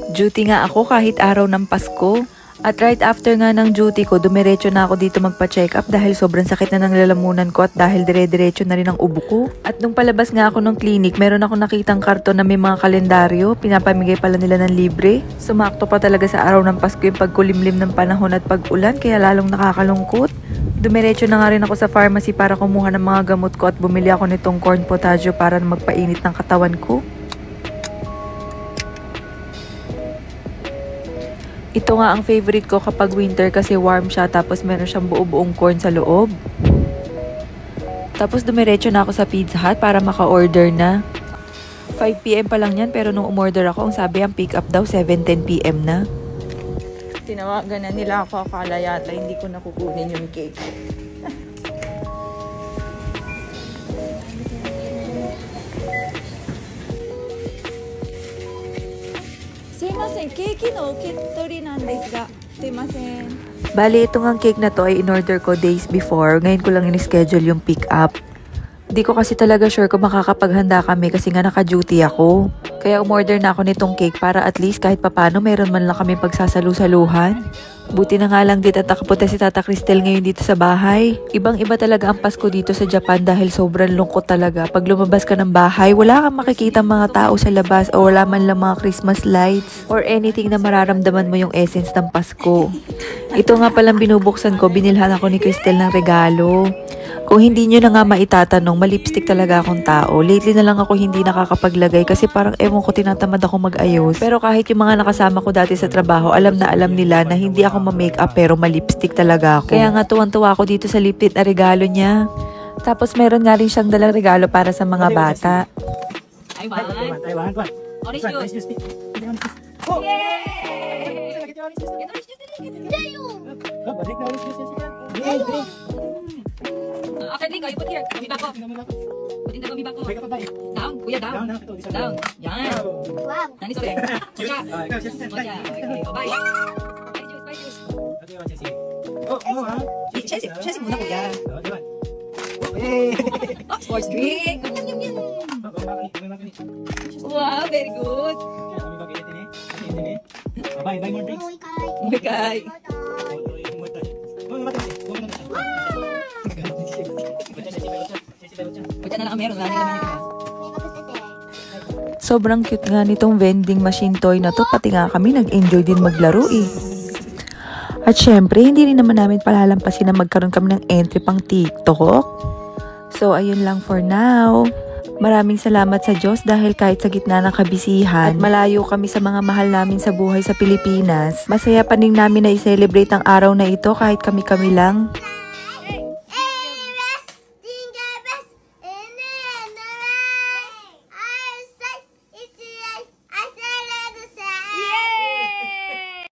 Duty nga ako kahit araw ng Pasko. At right after nga ng duty ko, dumiretso na ako dito magpa-check up dahil sobrang sakit na ng lalamunan ko at dahil dire-diretso na rin ang ubo ko. At nung palabas nga ako ng clinic, meron ako nakitang karton na may mga kalendaryo, pinapamigay pala nila ng libre. Sumakto pa talaga sa araw ng Pasko yung pagkulimlim ng panahon at pag-ulan, kaya lalong nakakalungkot. Dumiretso na nga rin ako sa pharmacy para kumuha ng mga gamot ko at bumili ako nitong corn potassium para magpainit ng katawan ko. Ito nga ang favorite ko kapag winter kasi warm siya tapos meron siyang buo-buong corn sa loob. Tapos dumiretso na ako sa Pizza Hut para maka-order na. 5 PM pa lang yan pero nung umorder ako, ang sabi ang pick up daw 7:10 PM na. Tinawagan na nila ako, akala yata hindi ko nakukunin yung cake. Bali, itong ang cake na to ay in-order ko days before. Ngayon ko lang in-schedule yung pick up. Di ko kasi talaga sure kung makakapaghanda kami kasi nga naka-duty ako. Kaya umorder na ako nitong cake para at least kahit papano meron man lang kami pagsasalu-saluhan. Buti na nga lang dito takapunta si Tata Cristel ngayon dito sa bahay. Ibang-iba talaga ang Pasko dito sa Japan dahil sobrang lungkot talaga. Pag lumabas ka ng bahay, wala kang makikita mga tao sa labas o wala man lang mga Christmas lights or anything na mararamdaman mo yung essence ng Pasko. Ito nga palang binubuksan ko, binilhan ako ni Cristel ng regalo. Kung hindi nyo na nga maitatanong, malipstick talaga akong tao. Lately na lang ako hindi nakakapaglagay kasi parang ewan ko tinatamad ako mag-ayos. Pero kahit yung mga nakasama ko dati sa trabaho, alam na alam nila na hindi ako ma-makeup pero malipstick talaga ako. Kaya nga tuwang-tuwa ako dito sa lip tint na regalo niya. Tapos meron nga rin siyang dalang regalo para sa mga bata. Okay, Rico, you put here. Gummi bako. Put in the gummi bako. Down, kuya, down. Down. Yan. Wow. Nani, sorry. Kuya. Kuya, okay. Oh, bye. Bye, juice. Chelsea muna, kuya. Oh, sports drink. Wow, very good. Bye, more drinks. Okay. Sobrang cute nga nitong vending machine toy na to, pati nga kami nag-enjoy din maglaro eh. At syempre, hindi rin naman namin palalampasin na magkaroon kami ng entry pang TikTok. So ayun lang for now. Maraming salamat sa Diyos dahil kahit sa gitna ng kabisihan at malayo kami sa mga mahal namin sa buhay sa Pilipinas, masaya pa rin namin na i-celebrate ang araw na ito kahit kami-kami lang.